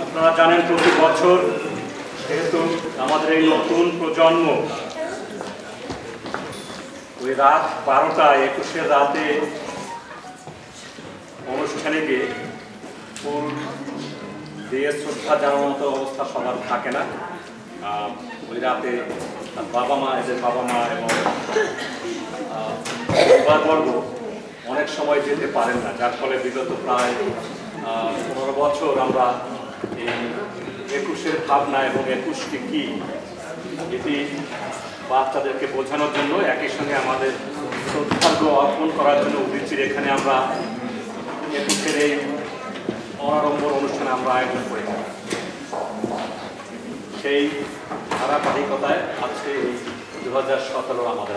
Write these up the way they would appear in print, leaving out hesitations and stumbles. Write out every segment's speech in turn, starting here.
আপনারা জানেন প্রতি বছর যেহেতু আমাদের এই নতুন প্রজন্ম ওই রাত 12টায় 21 রাতে অনুষ্ঠানে গিয়ে ফুল দিয়ে শ্রদ্ধা জানানোর মতো অবস্থা সবার থাকে না। ওই রাতে বাবা মা এবং পরিবারবর্গ অনেক সময় যেতে পারেন না, যার ফলে বিগত প্রায় 15 বছর আমরা এই 21-এর ভাবনা এবং 21টি কি এটি বাচ্চাদেরকে বোঝানোর জন্য একই সঙ্গে আমাদের শ্রদ্ধার্ঘ্য অর্পণ করার জন্য উদ্দেশ্যের এখানে আমরা 21-এর এই অনাড়ম্বর অনুষ্ঠানে আমরা আয়োজন করে থাকি। সেই ধারাবাহিকতায় আজকে এই 2017 আমাদের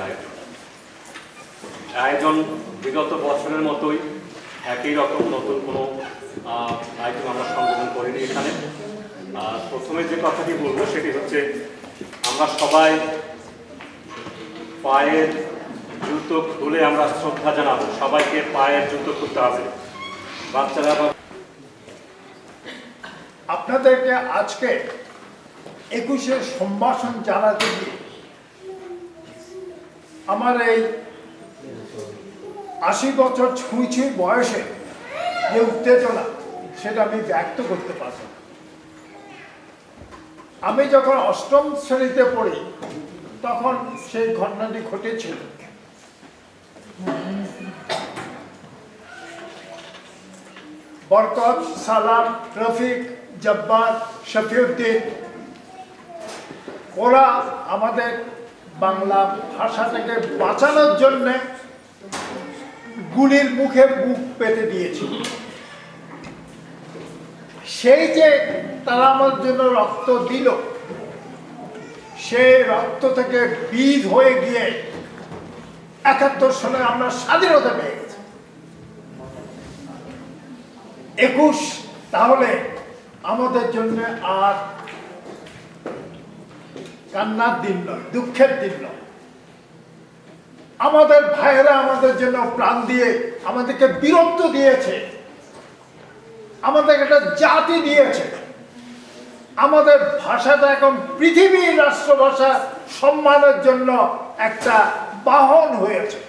আয়োজন বিগত বছরের মতোই একই রকম, নতুন কোনো আইটেম আমরা সংযোজন করিনি এখানে। প্রথমে যে কথাটি বলবো সেটি হচ্ছে আমরা সবাই পায়ের জুতো খুলে আমরা শ্রদ্ধা জানাবো। সবাইকে পায়ের জুতো খুলতে হবে। বাচ্চারা আপনাদেরকে আজকে 21-এর সম্ভাষণ জানাতে গিয়ে আমার এই 80 বছর ছুঁই বয়সে যে উত্তেজনা সেটা আমি ব্যক্ত করতে পারব। আমি যখন 8ম শ্রেণীতে পড়ি তখন সেই ঘটনাটি ঘটেছিল। বরকত, সালাম, রফিক, জব্বার, শফিউদ্দিন ওরা আমাদের বাংলা ভাষাটাকে বাঁচানোর জন্য গুলির মুখে বুক পেতে দিয়েছিল। সেই যে তারা আমার জন্য রক্ত দিল, সেই রক্ত থেকে বীজ হয়ে গিয়ে 71 সালে আমরা স্বাধীনতা পেয়ে গেছি। 21 তাহলে আমাদের জন্য আর কান্নার দিন নয়, দুঃখের দিন নয়। আমাদের ভাইয়েরা আমাদের জন্য প্রাণ দিয়ে আমাদেরকে বীরত্ব দিয়েছে, আমাদের একটা জাতি দিয়েছে। আমাদের ভাষাটা এখন পৃথিবীর রাষ্ট্রভাষা সম্মানের জন্য একটা বাহন হয়েছে।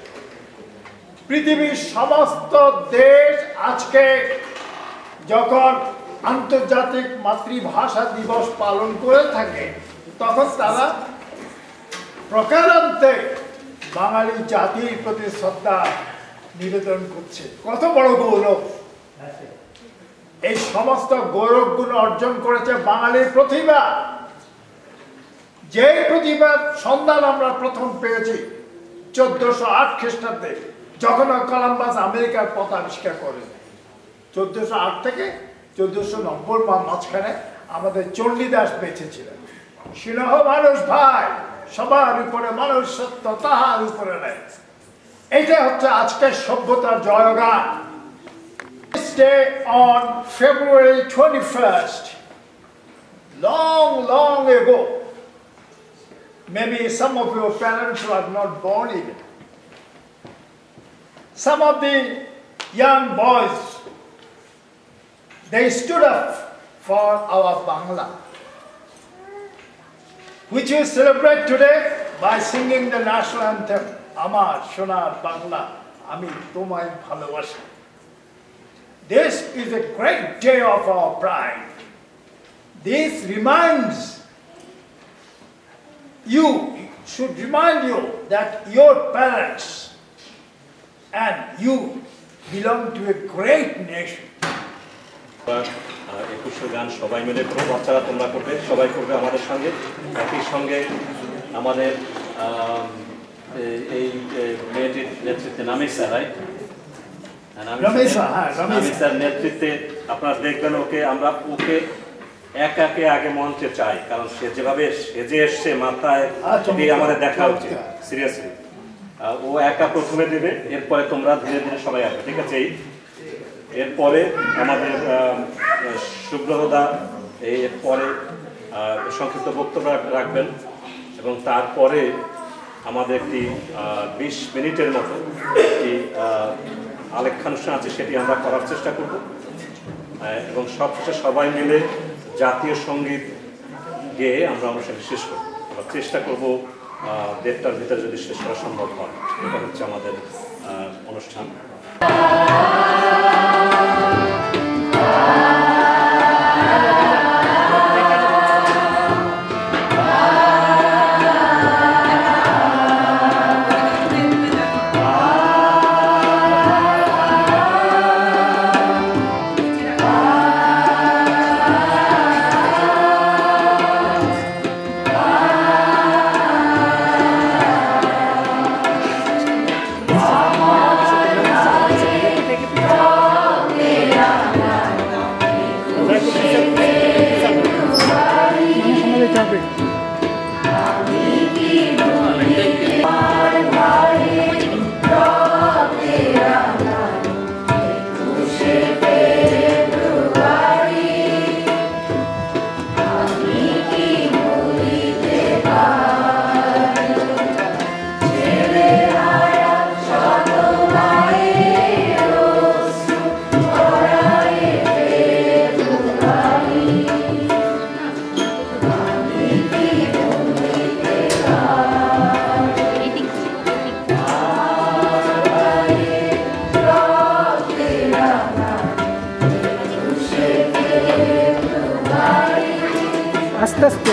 পৃথিবীর সমস্ত দেশ আজকে যখন আন্তর্জাতিক মাতৃভাষা দিবস পালন করে থাকে তখন তারা প্রকারান্তে বাঙালি জাতির প্রতি শ্রদ্ধা নিবেদন করছে। কত বড় গৌরব! এই সমস্ত গৌরবগুলো অর্জন করেছে বাঙালির প্রতিভা। যে প্রতিভার সন্ধান আমরা প্রথম পেয়েছি 1408 খ্রিস্টাব্দে যখন কলম্বাস আমেরিকার পথ আবিষ্কার করেন। 1408 থেকে 1490 মাঝখানে আমাদের চণ্ডীদাস বেঁচে ছিলেন। স্নেহ মানুষ ভাই, সবার উপরে মানুষ সত্য, তাহার উপরে নেই। এটা হচ্ছে আজকের সভ্যতার জয়গান। This day on February 21st, long ago, maybe some of your parents were not born even. Some of the young boys, they stood up for our Bangla, which we celebrate today by singing the national anthem, Amar Shonar Bangla, Ami Tomai Bhalobasi. This is a great day of our pride. This should remind you that your parents and you belong to a great nation. 21 গান সবাই মিলে করবো, বাচ্চারা তোমরা করবে, সবাই করবে আমাদের সঙ্গে। একই সঙ্গে আমাদের এই মেয়েটির নেতৃত্বে নামিসা নেতৃত্বে আপনারা দেখবেন আমরা ওকে একাকে আগে মঞ্চে চাই, কারণ সে যেভাবে সেজে এসছে মাথায় আমাদের দেখা উচিত। সিরিয়াসলি ও একা প্রথমে দেবে, এরপরে তোমরা ধীরে ধীরে সবাই আসবে, ঠিক আছে? এরপরে আমাদের সুব্রতদা এরপরে সংক্ষিপ্ত বক্তব্য রাখবেন এবং তারপরে আমাদের একটি 20 মিনিটের মতো একটি আলেখ্যানুষ্ঠান আছে সেটি আমরা করার চেষ্টা করব এবং সবশেষে সবাই মিলে জাতীয় সঙ্গীত গেয়ে আমরা অনুষ্ঠানটি শেষ করব। আমরা চেষ্টা করব 1:30টার ভিতরে যদি শেষ করা সম্ভব হয়। এটা হচ্ছে আমাদের অনুষ্ঠান। আস্তে আস্তে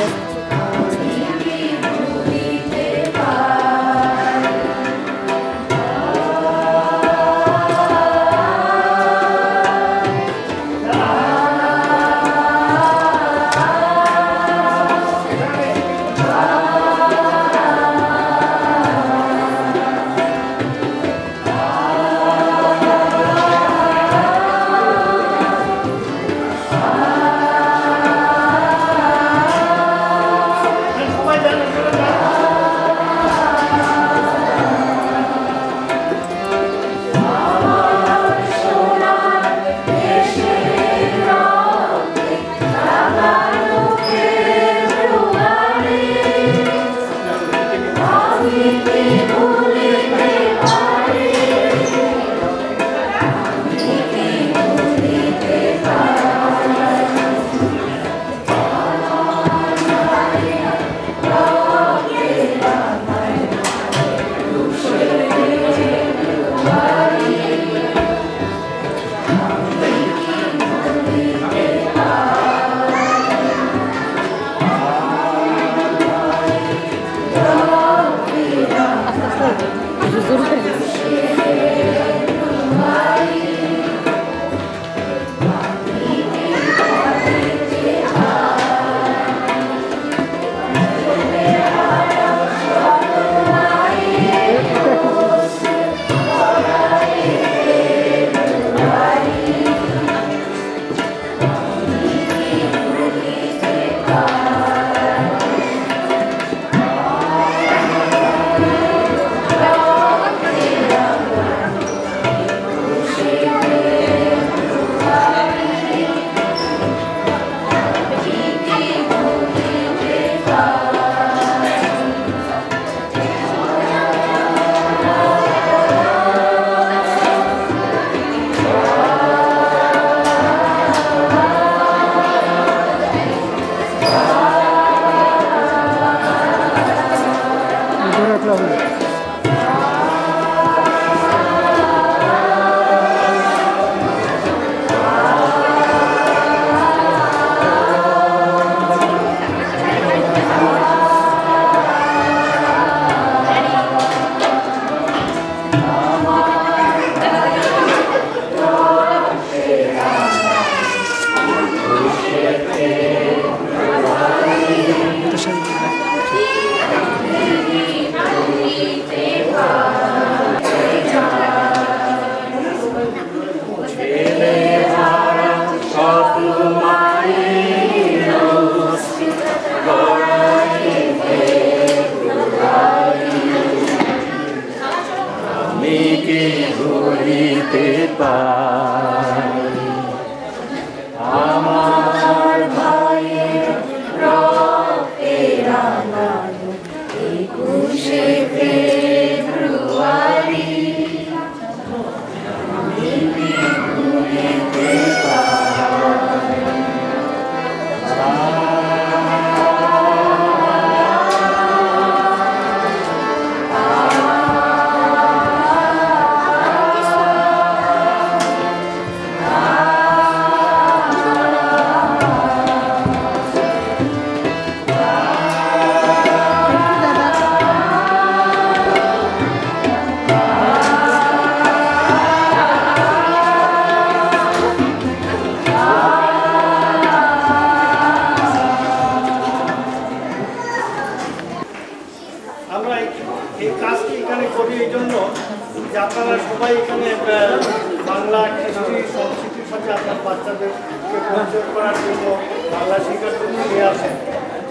সাথে আপনার বাচ্চাদেরকে পরিচয় করার জন্য বাংলা শেখার জন্য নিয়ে আসেন,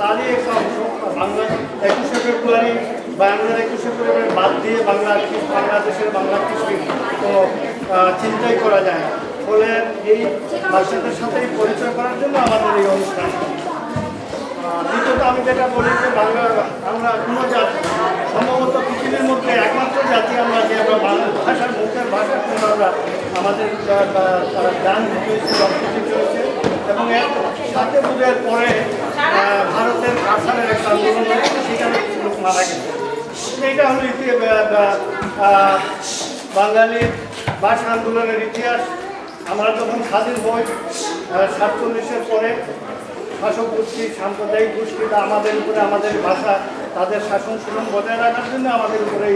তারই একটা অংশ বাংলা 21শে ফেব্রুয়ারি বাংলার 21শে ফেব্রুয়ারি বাদ দিয়ে বাংলাদেশের বাংলা কৃষ্টি কোনো চিন্তাই করা যায় না। ফলে এই বাচ্চাদের সাথে পরিচয় করার জন্য আমাদের এই অনুষ্ঠান। দ্বিতীয়ত আমি যেটা বলি যে আমরা কোনো জাতি সম্ভবত পৃথিবীর মধ্যে একমাত্র জাতি আমরা যে আমরা বাংলা ভাষার মুখের ভাষা কিন্তু আমরা আমাদের গান হয়েছে রক্তচিত হয়েছে এবং এর সাথে বুঝের পরে ভারতের কাছাড়ের একটা আন্দোলন হয়েছে, সেখানে কিছু লোক মারা গেছে। এইটা হলো বাঙালি ভাষা আন্দোলনের ইতিহাস। আমরা যখন স্বাধীন হই 47-এর পরে শাসক গোষ্ঠী সাম্প্রদায়িক গোষ্ঠীটা আমাদের উপরে আমাদের ভাষা তাদের শাসন শুলন বজায় রাখার জন্য আমাদের উপরে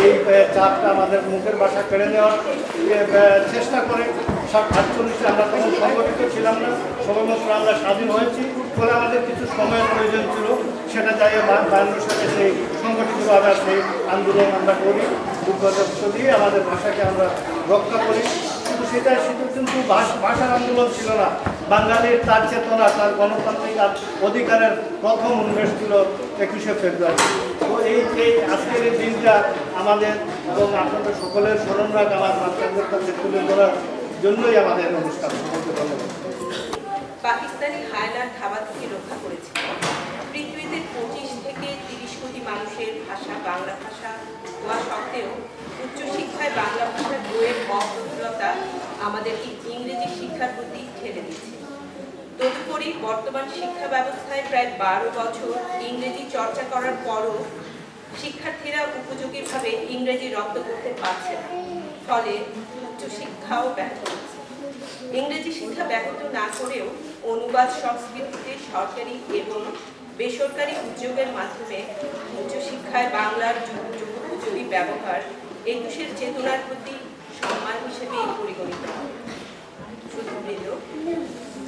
এই চাপটা আমাদের মুখের ভাষা কেড়ে নেওয়ার চেষ্টা করে। 48-এ আমরা তখন সংগঠিত ছিলাম না, সবেমাত্র আমরা স্বাধীন হয়েছি, ফলে আমাদের কিছু সময়ের প্রয়োজন ছিল। সেটা যাই 52 সালে সেই সংগঠিতভাবে সেই আন্দোলন আমরা করি, দুর্গত দিয়ে আমাদের ভাষাকে আমরা রক্ষা করি। কিন্তু সেটা কিন্তু ভাষার আন্দোলন ছিল না, বাঙালির তার চেতনা তার গণতান্ত্রিক অধিকারের প্রথম উন্মেষ ছিল 21শে ফেব্রুয়ারি। তো এই আজকের এই দিনটা আমাদের এবং আপনাদের সকলের স্মরণ রাখ আমার বাচ্চাদের কাছে তুলে ধরার জন্যই আমাদের অনুষ্ঠান। পাকিস্তানি হায়নার থাবা থেকে রক্ষা করেছে। পৃথিবীতে 25 থেকে 30 কোটি মানুষের ভাষা বাংলা ভাষা হওয়া সত্ত্বেও উচ্চশিক্ষায় বাংলা ভাষার বইয়ের অপ্রতুলতা আমাদেরকে ইংরেজি শিক্ষার প্রতি ঠেলে দিচ্ছে। তদুপরি বর্তমান শিক্ষা ব্যবস্থায় প্রায় 12 বছর ইংরেজি চর্চা করার পরও শিক্ষার্থীরা উপযোগীভাবে ইংরেজি রপ্ত করতে পারছে না, ফলে উচ্চশিক্ষাও ব্যাহত হচ্ছে। ইংরেজি শিক্ষা ব্যাহত না করেও অনুবাদ সংস্কৃতিতে সরকারি এবং বেসরকারি উদ্যোগের মাধ্যমে উচ্চশিক্ষায় বাংলার উপযোগী ব্যবহার 21-এর চেতনার প্রতি সম্মান হিসেবে পরিগণিত হয়। শ্রোতাবৃন্দ,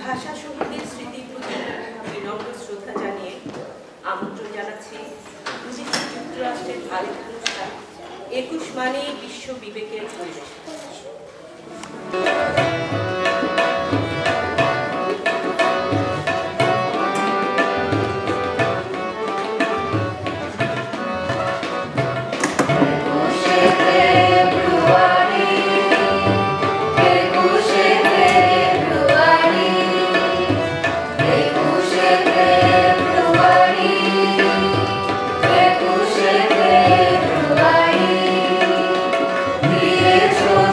ভাষা শহীদের স্মৃতির প্রতি বিনম্র শ্রদ্ধা জানিয়ে আমন্ত্রণ জানাচ্ছি যুক্তরাষ্ট্রের আরেক অনুষ্ঠান 21 মানে বিশ্ব বিবেকের পরিবেশ। True.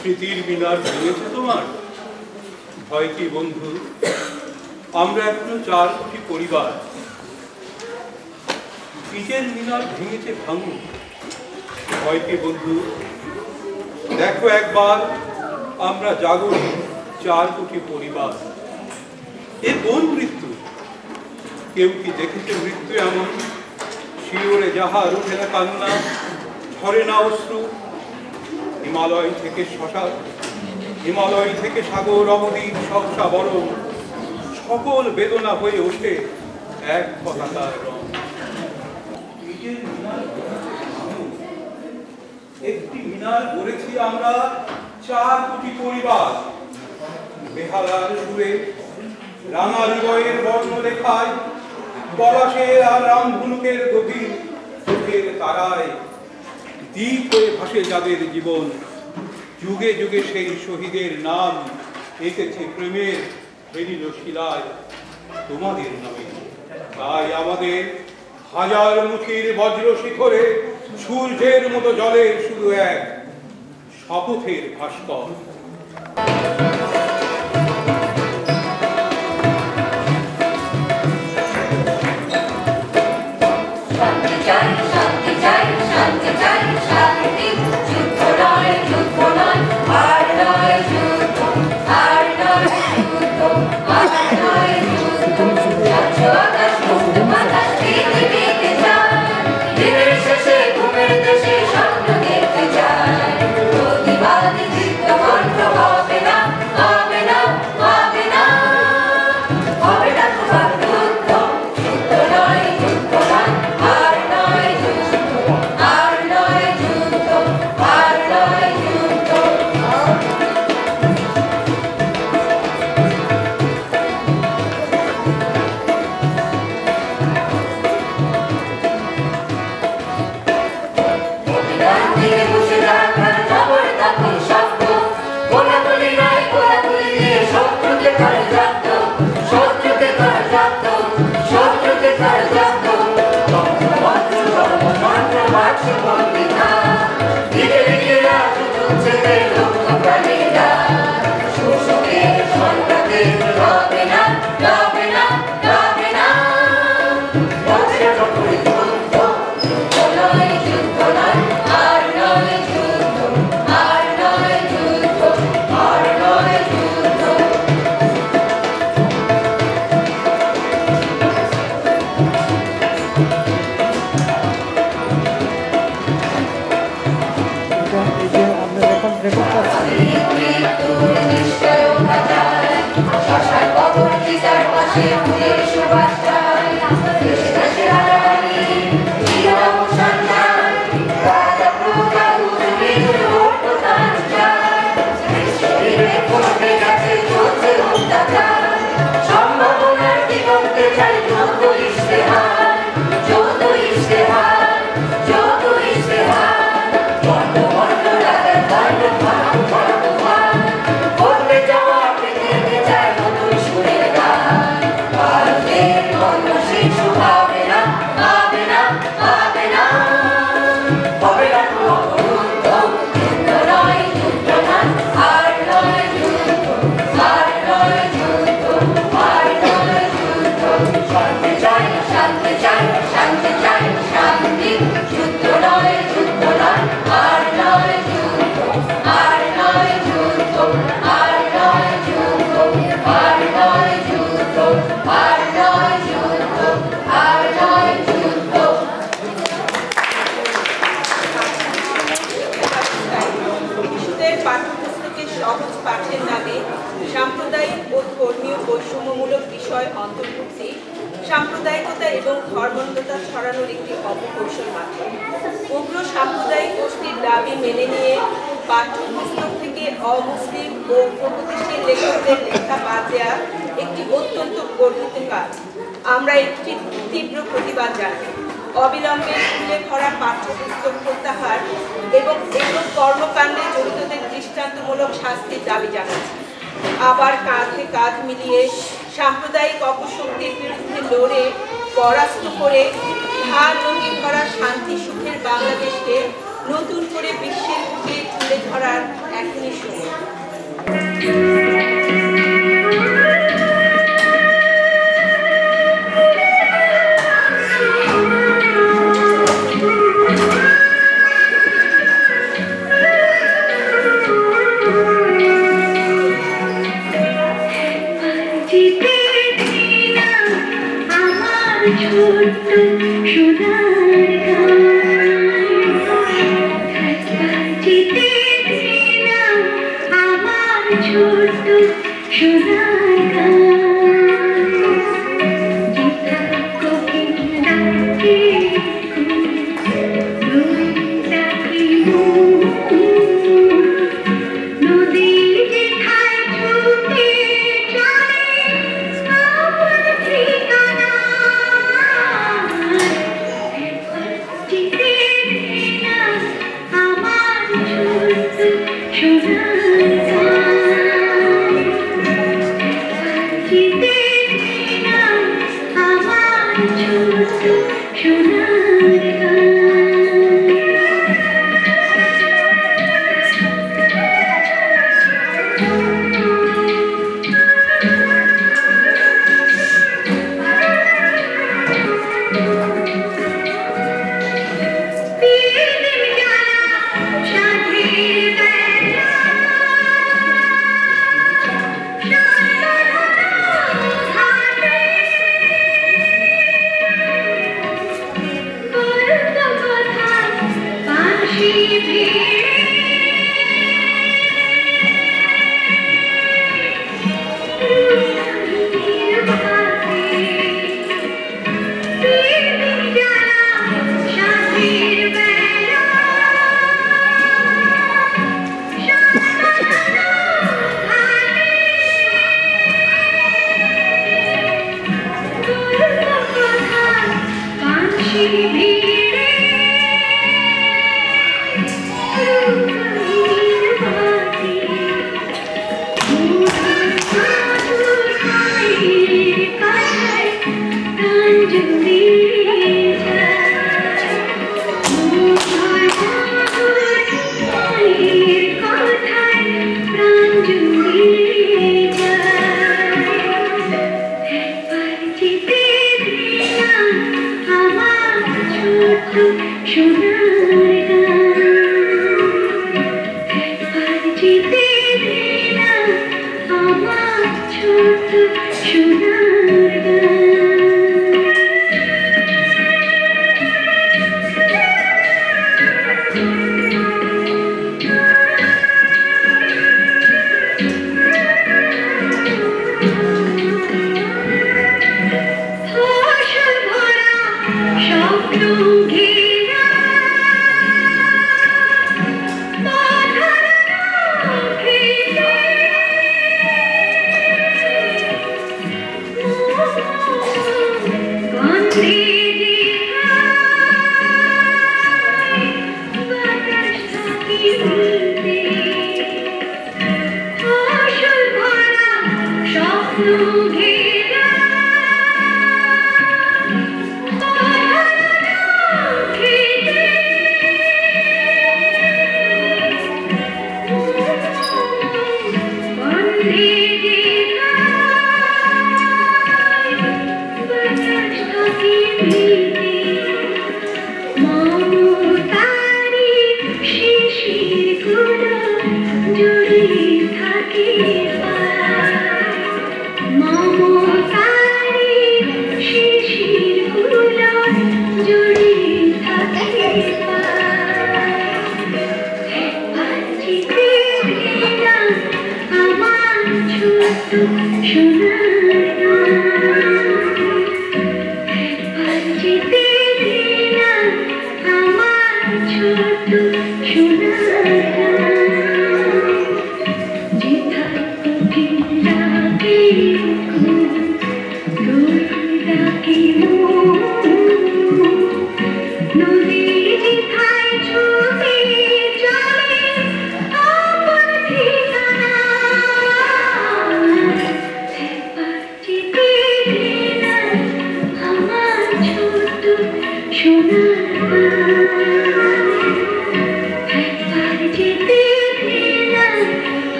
স্মৃতির মিনার ভেঙেছে তোমার? ভয় কি বন্ধু, আমরা এখনো 4 কোটি পরিবার। ইটের মিনার ভেঙেছে ভাঙুন, ভয় কি বন্ধু, দেখো একবার আমরা জাগরি 4 কোটি পরিবার। এ কোন মৃত্যু? কেউ কি দেখেছে মৃত্যু এমন? শিওরে যাহার ওঠে না কান্না, ঝরে না অশ্রু। হিমালয় থেকে হিমালয় থেকে সাগর অবধি সহসা বরং সকল বেদনা হয়ে ওঠে এক পতাকার রং। একটি মিনার গড়েছি আমরা 4 কোটি পরিবার। বেহালার সুরে রাঙা হৃদয়ের বর্ণ লেখায়, পলাশের আর রামধনুকের গভীর চোখের তারায় দ্বীপ হয়ে ভাসে যাদের জীবন। যুগে যুগে সেই শহীদের নাম এঁকেছে প্রেমের বেরিল শিলায় তোমাদের নামে। তাই আমাদের হাজার মুখীর বজ্র শিখরে সূর্যের মতো জলে শুধু এক শপথের ভাস্কর। সাম্প্রদায়িকতা এবং ধর্মান্ধতা ছড়ানোর একটি অপকৌশল মাত্র। উগ্র সাম্প্রদায়িক গোষ্ঠীর দাবি মেনে নিয়ে পাঠ্যপুস্তক থেকে অমুসলিম ও প্রগতিশীল লেখকদের লেখা বাদ দেওয়া একটি অত্যন্ত গর্বিত কাজ। আমরা একটি তীব্র প্রতিবাদ জানাই। অবিলম্বে স্কুলে ভরা পাঠ্যপুস্তক প্রত্যাহার এবং এসব কর্মকাণ্ডে জড়িতদের দৃষ্টান্তমূলক শাস্তির দাবি জানাচ্ছি। আবার কাঁধে কাঁধ মিলিয়ে সাম্প্রদায়িক অপশক্তির বিরুদ্ধে লড়ে পরাস্ত করে ধার নদী ভরা শান্তি সুখের বাংলাদেশকে নতুন করে বিশ্বের বুকে তুলে ধরার এখনই সময়।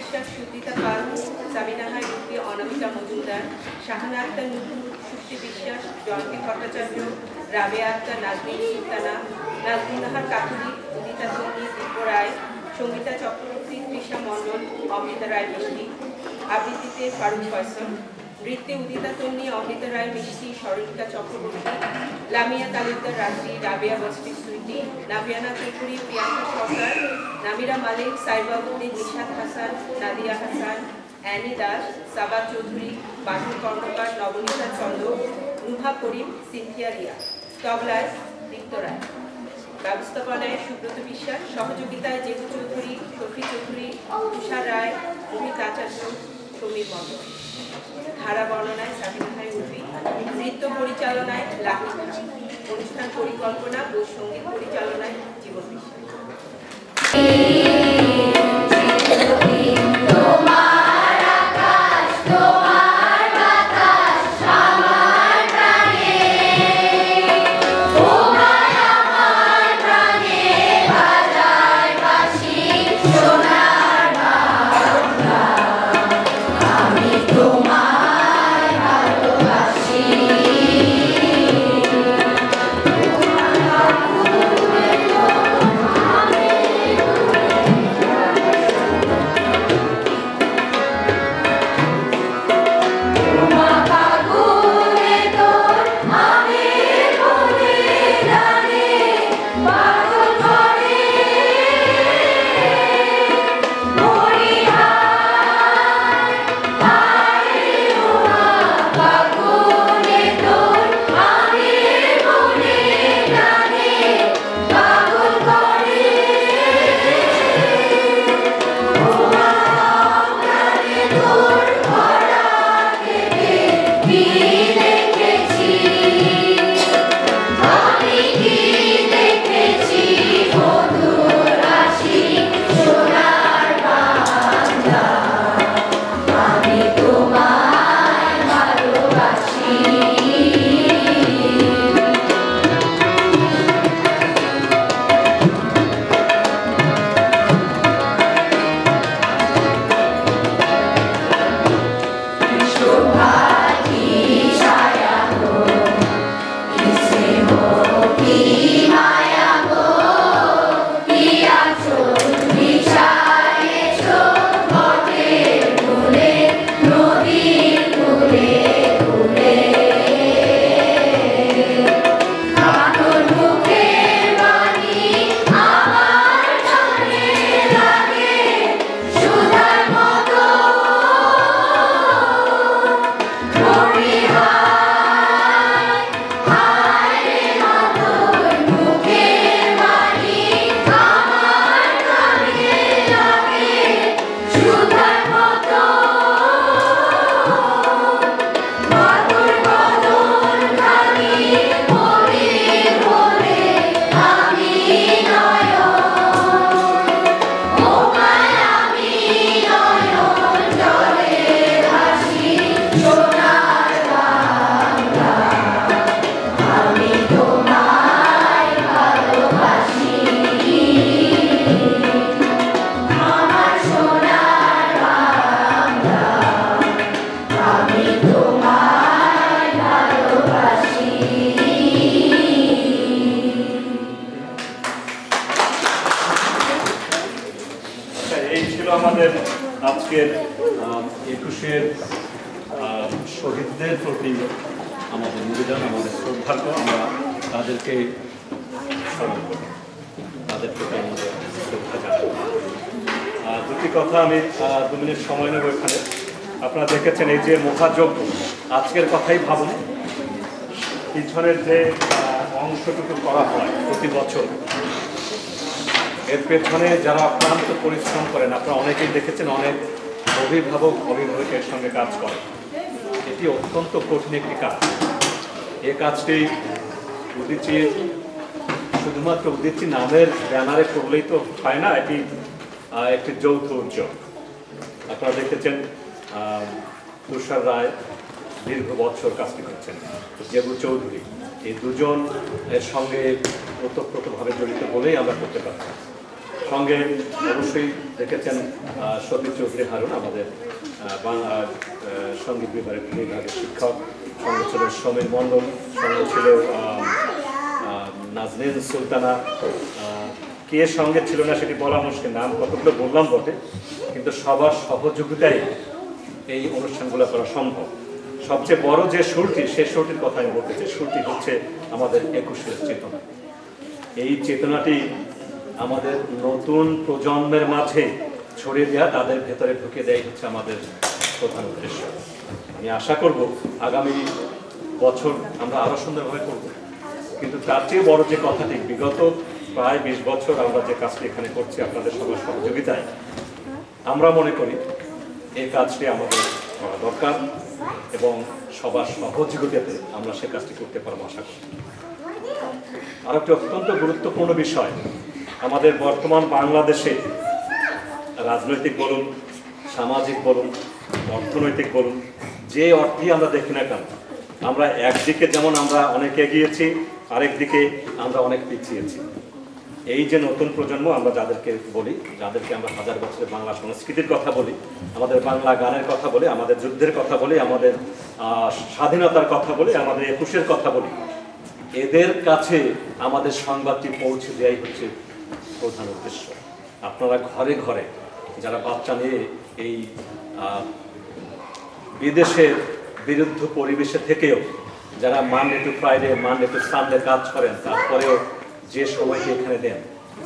বিশ্বাস, সুদিতা পাল, সাবিনা হাই রুপি, অনামিকা মজুমদার, শাহানা আক্তার নুপুর, সুপ্তি বিশ্বাস, জয়ন্তী ভট্টাচার্য, রাবেয়া আক্তার, নাজনীন সুলতানা, নাজমুন্নাহার কাকুলি, উদিতা তন্নি, দিব্য রায়, সঙ্গীতা চক্রবর্তী, তৃষা মণ্ডল, অমৃতা রায় মিষ্টি, আবৃত্তিতে ফারুক ফয়সল, নৃত্যে উদিতা তন্নি, অমৃতা রায় মিষ্টি, সরলিকা চক্রবর্তী, লামিয়া তালুকদার রাত্রি, রাবেয়া বস্তি সুইটি, নাভিয়ানা চৌধুরী, প্রিয়াঙ্কা সরকার, নামিরা মালিক, সাইবাবুদ্দিন, নিশাদ হাসান, নাদিয়া হাসান, অ্যানি দাস, সাবা চৌধুরী, বাসু কর্মকার, নবনীতা চন্দ্র, রুহা করিম, সিনথিয়া রিয়া। তবলায় রিক্ত রায়। ব্যবস্থাপনায় সুব্রত বিশ্বাস, সহযোগিতায় জেবু চৌধুরী, শফি চৌধুরী, তুষার রায়, রোহিত আচার্য, সমীর মণ্ডল। ধারা বর্ণনায় সাবিনা হাই রুপি, নৃত্য পরিচালনায় লাকি খান, অনুষ্ঠান পরিকল্পনা ও সঙ্গীত পরিচালনায় জীবন বিশ্বাস। আমাদের আজকের 21-এর শহীদদের প্রতি আমাদের নিবেদন, আমাদের সৌভাগ্য, আমরা তাদেরকে স্মরণ করি, তাদের প্রতি আমাদের শ্রদ্ধা জানাই। দুটি কথা আমি 2 মিনিট সময় নেব এখানে। আপনারা দেখেছেন এই যে মহাযজ্ঞ, আজকের কথাই ভাবুন, পিছনের যে অংশটুকু করা হয় প্রতি বছর, এর পেছনে যারা অক্লান্ত পরিশ্রম করেন, আপনারা অনেকেই দেখেছেন, অনেক অভিভাবকের সঙ্গে কাজ করেন। এটি অত্যন্ত কঠিন একটি কাজ। এই কাজটি উদীচীর শুধুমাত্র উদীচী নামের ব্যানারে করলেই তো হয় না, এটি একটি যৌথ উদ্যোগ। আপনারা দেখেছেন তুষার রায় দীর্ঘ বছর কাজটি করছেন, জেবু চৌধুরী, এই দুজন এর সঙ্গে ওতপ্রোতভাবে জড়িত বলেই আমরা করতে পারছি। সঙ্গে অবশ্যই দেখেছেন সতীশ চৌধুরী হারুন, আমাদের বাংলা সঙ্গীত বিভাগের শিক্ষক। সঙ্গে ছিল সমীর মণ্ডল, সঙ্গে ছিল নাজনীন সুলতানা। কে সঙ্গে ছিল না সেটি বলা মুশকিল, নাম কতগুলো বললাম বটে, কিন্তু সবার সহযোগিতায় এই অনুষ্ঠানগুলো করা সম্ভব। সবচেয়ে বড় যে সুরটি, সে সুরটির কথা আমি বলতে চাই। সুরটি হচ্ছে আমাদের 21-এর চেতনা। এই চেতনাটি আমাদের নতুন প্রজন্মের মাঝে ছড়িয়ে দেওয়া, তাদের ভেতরে ঢুকে দেয় হচ্ছে আমাদের প্রধান উদ্দেশ্য। আমি আশা করব আগামী বছর আমরা আরও সুন্দরভাবে করব। কিন্তু তার চেয়ে বড় যে কথাটি, বিগত প্রায় 20 বছর আমরা যে কাজটি এখানে করছি আপনাদের সবার সহযোগিতায়, আমরা মনে করি এই কাজটি আমাদের করা দরকার এবং সবার সহযোগিতাতে আমরা সে কাজটি করতে পারবো আশা করি। আর একটি অত্যন্ত গুরুত্বপূর্ণ বিষয়, আমাদের বর্তমান বাংলাদেশে রাজনৈতিক বলুন, সামাজিক বলুন, অর্থনৈতিক বলুন, যে অর্থেই আমরা দেখি না কেন, আমরা একদিকে যেমন আমরা অনেক এগিয়েছি, আরেকদিকে আমরা অনেক পিছিয়েছি। এই যে নতুন প্রজন্ম আমরা যাদেরকে বলি, যাদেরকে আমরা হাজার বছরের বাংলা সংস্কৃতির কথা বলি, আমাদের বাংলা গানের কথা বলি, আমাদের যুদ্ধের কথা বলি, আমাদের স্বাধীনতার কথা বলি, আমাদের 21-এর কথা বলি, এদের কাছে আমাদের সংবাদটি পৌঁছে দেওয়াই হচ্ছে প্রধান উদ্দেশ্য। আপনারা ঘরে ঘরে যারা বাচ্চা নিয়ে এই বিদেশের বিরুদ্ধ পরিবেশে থেকেও যারা Monday to Friday, Monday to Sunday কাজ করেন, তারপরেও যে সময়টি এখানে দেন,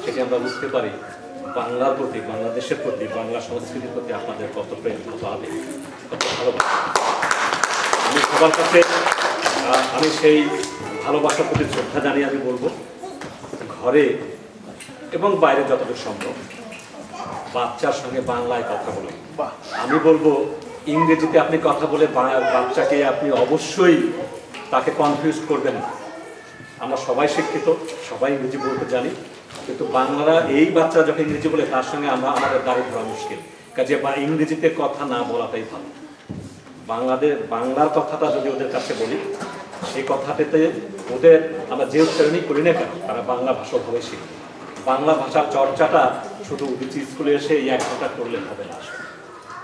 সেটি আমরা বুঝতে পারি বাংলার প্রতি, বাংলাদেশের প্রতি, বাংলা সংস্কৃতির প্রতি আপনাদের কত প্রেম, কত আবেগ, কত ভালোবাসা। আমি সবার কাছে আমি সেই ভালোবাসার প্রতি শ্রদ্ধা জানিয়ে আমি বলবো, ঘরে এবং বাইরে যতটুকু সম্ভব বাচ্চার সঙ্গে বাংলায় কথা বলুন। আমি বলবো ইংরেজিতে আপনি কথা বলে বাচ্চাকে আপনি অবশ্যই তাকে কনফিউজ করবেন না। আমরা সবাই শিক্ষিত, সবাই ইংরেজি বলতে জানি, কিন্তু বাংলা এই বাচ্চা যখন ইংরেজি বলে তার সঙ্গে আমাদের দাঁড়িয়ে ধরা মুশকিল। কাজে ইংরেজিতে কথা না বলাটাই ভালো। বাংলার কথাটা যদি ওদের কাছে বলি, সেই কথাটাতে ওদের আমরা যে উচ্চারণই করি না কেন, তারা বাংলা ভাষা ভাবে শিখবে। বাংলা ভাষার চর্চাটা শুধু উদিত স্কুলে এসে এই 1 ঘন্টা করলে হবে না,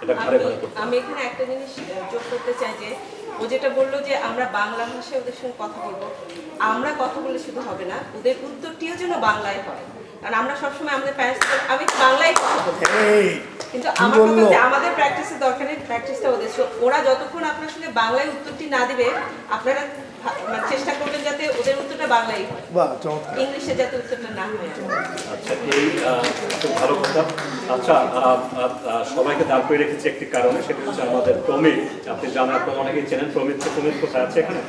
এটা ঘরে ঘরে করতে। আমি এখানে একটা জিনিস যোগ করতে চাই যে ও যেটা বললো যে আমরা বাংলা ভাষায় ওদের সঙ্গে কথা বলবো, আমরা কথা বললে শুধু হবে না, ওদের উত্তরটিও যেন বাংলায় হয়। কারণ আমরা সবসময় আমাদের প্যারেন্টস, আমি বাংলায় কথা বলতে, কিন্তু আমার কথা হচ্ছে আমাদের প্র্যাকটিসের দরকার নেই, প্র্যাকটিসটা ওদের। ওরা যতক্ষণ আপনার সঙ্গে বাংলায় উত্তরটি না দিবে, আপনারা চেষ্টা করবেন যাতে ওদের উত্তরটা বাংলাই হয়, ইংলিশে যাতে উত্তরটা না হয়। আচ্ছা, এই খুব ভালো কথা। আচ্ছা, সবাইকে দাঁড় করে রেখেছি একটি কারণে, সেটা হচ্ছে আমাদের প্রমিত। আপনি জানেন, আপনারা অনেকেই চেনেন প্রমিত। প্রমিত কোথায় আছে? এখানে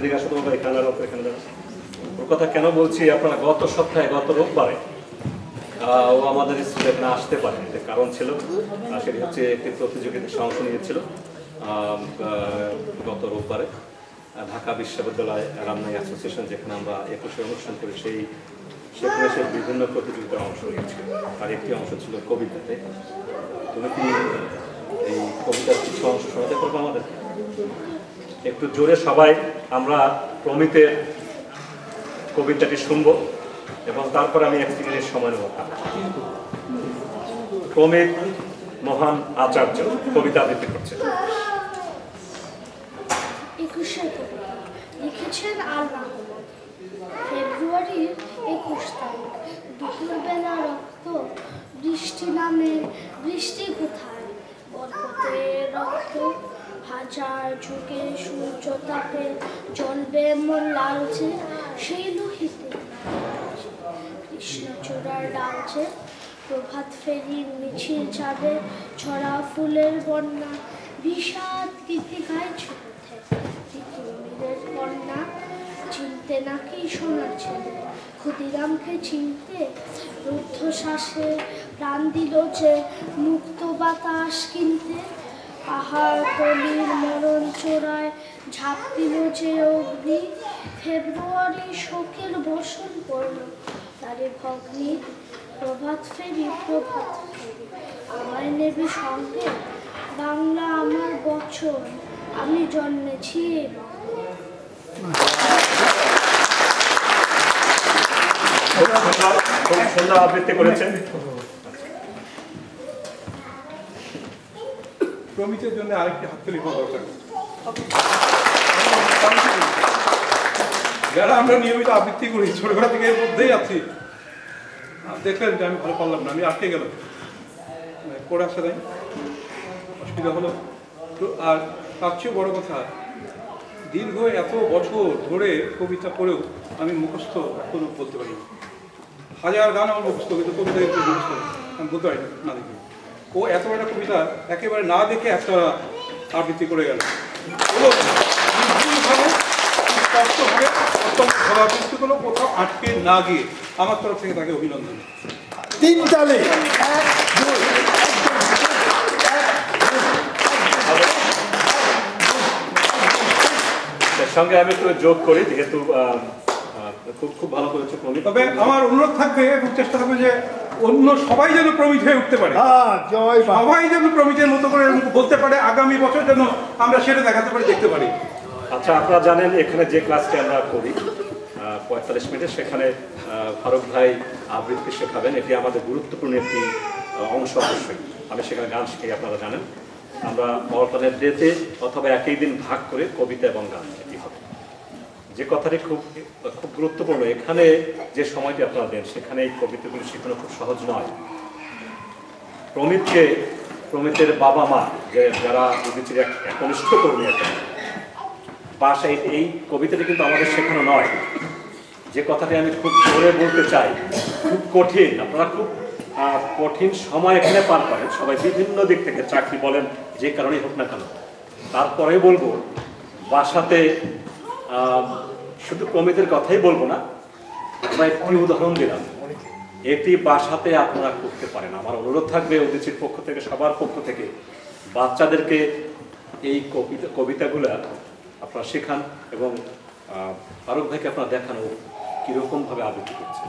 দিকে আসো, তোমার এখানে দাঁড়াও, এখানে দাঁড়াও। ওর কথা কেন বলছি, আপনারা গত সপ্তাহে, গত রোববারে ও আমাদের স্কুলে এখানে আসতে পারে, কারণ ছিল সেটি হচ্ছে একটি প্রতিযোগিতায় অংশ নিয়েছিল গত রোববারে ঢাকা বিশ্ববিদ্যালয় অ্যালামনাই অ্যাসোসিয়েশন, যেখানে আমরা 21 অনুষ্ঠান করি, সেখানে সে বিভিন্ন প্রতিযোগিতায় অংশ নিয়েছিল। আর একটি অংশ ছিল কবিতাতে। তুমি কি এই কবিতার কিছু অংশ শোনাতে পারবো আমাদের? একটু জোরে সবাই আমরা প্রমিতের কবিতাটি শুনবো এবং তারপর আমি 1 মিনিট সময় নেব। প্রমিত মহান আচার্য কবিতা আবৃত্তি করছেন। 21 লিখেছেন আল্লাহ। ফেব্রুয়ারির 21 তারিখ, দুপুরবেলা রক্ত বৃষ্টি নামে, বৃষ্টি কোথায়? বরকতের রক্ত হাজার যুগে সূর্য তাপে জ্বলবে মন লালচে, সেই লোহিতে কৃষ্ণচূড়ার ডালচে। প্রভাত ফেরির মিছিল যাবে, ছড়া ফুলের বন্যা, বিষাদ গীতি গাইছে তিতুমিরের কন্যা। চিনতে নাকি সোনার ছেলে ক্ষুদিরামকে চিনতে, রুদ্ধশ্বাসে প্রাণ দিল যে মুক্ত বাতাস কিনতে। পাহাড় তলির মরণ চোরায় ঝাঁপ দিল যে অগ্নি, ফেব্রুয়ারি শোকের বসন পড়ল তারে ভগ্নি। প্রভাত ফেরি, প্রভাত ফেরি, আমায় নেবে সঙ্গে, বাংলা আমার বচন, আমি জন্মেছি। খুব সুন্দর আবৃত্তি করেছেন। প্রমিতের জন্য আরেকটি হাততালি হওয়া দরকার। যারা আমরা নিয়মিত আবৃত্তি করি ছোটবেলা থেকে এর মধ্যেই আছি, দেখলেন যে আমি ভালো পারলাম না, আমি আটকে গেলাম, পড়ে আসা দেয় অসুবিধা হলো। তো আর তার চেয়ে বড় কথা, দীর্ঘ এত বছর ধরে কবিতা পড়েও আমি মুখস্থ এখনো বলতে পারি না। হাজার গান আমার মুখস্থ, কিন্তু কবিতা মুখস্থ আমি বলতে পারি না দেখি। ও এত একটা কবিতা একেবারে না দেখে একটা আবৃত্তি করে গেল। স্পষ্টভাবে অত্যন্ত ভালো আবৃত্তি করলো, কোথাও আটকে না গিয়ে। আমার তরফ থেকে তাকে অভিনন্দন। 3 তালে 1 2 এর সঙ্গে আমি একটু যোগ করি, যেহেতু খুব ভালো করেছে প্রমিত। তবে আমার অনুরোধ থাকবে এবং চেষ্টা থাকবে যে অন্য সবাই যেন প্রমিত হয়ে উঠতে পারে, সবাই যেন প্রমিতের মতো করে বলতে পারে। আগামী বছর যেন আমরা সেটা দেখাতে পারি, দেখতে পারি। আচ্ছা, আপনারা জানেন এখানে যে ক্লাসটি আমরা করি 45 মিনিটে, সেখানে ফারুক ভাই আবৃত্তি শেখাবেন। এটি আমাদের গুরুত্বপূর্ণ একটি অংশ অবশ্যই। আমি সেখানে গান শিখাই, আপনারা জানেন। আমরা অল্টারনেট ডেতে অথবা একই দিন ভাগ করে কবিতা এবং গান এটি হবে। যে কথাটি খুব খুব গুরুত্বপূর্ণ, এখানে যে সময়টি আপনারা দেন সেখানে এই কবিতাগুলি শেখানো খুব সহজ নয়। প্রমিতের বাবা মা, যারা উদিচির একনিষ্ঠ কর্মী আছেন, বাসায় এই কবিতাটি কিন্তু আমাদের শেখানো নয়। যে কথাটি আমি খুব জোরে বলতে চাই, খুব কঠিন, আপনারা খুব কঠিন সময় এখানে পার করেন সবাই, বিভিন্ন দিক থেকে, চাকরি বলেন, যে কারণেই হোক না কেন। তারপরে বলবো, বাসাতে শুধু প্রমিতের কথাই বলবো না, আমরা একটি উদাহরণ দিলাম, এটি বাসাতে আপনারা করতে পারেন। আমার অনুরোধ থাকবে উদিচির পক্ষ থেকে, সবার পক্ষ থেকে, বাচ্চাদেরকে এই কবিতাগুলো আপনারা শেখান এবং ফারুক ভাইকে আপনারা দেখানো কীরকমভাবে আবৃত্তি করছে।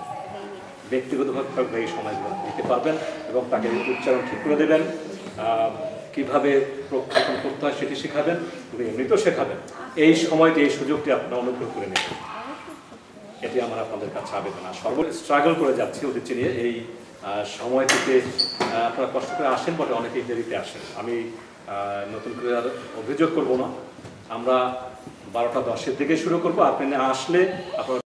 ব্যক্তিগতভাবে ফারুক ভাই এই সময়গুলো দিতে পারবেন এবং তাকে উচ্চারণ ঠিক করে দেবেন, কীভাবে প্রক্ষেপণ করতে হয় সেটি শেখাবেন, উনি এমনিতেও শেখাবেন। এই সময়টি, এই সুযোগটি আপনারা অনুগ্রহ করে নেবেন, এটি আমার আপনাদের কাছে আবেদন। স্ট্রাগল করে যাচ্ছি উদিচি নিয়ে। এই সময়টিতে আপনারা কষ্ট করে আসেন বটে, অনেকেই দেরিতে আসেন। আমি নতুন করে আর অভিযোগ করবো না। আমরা 12টা 10-এর দিকে শুরু করবো। আপনি আসলে আপনার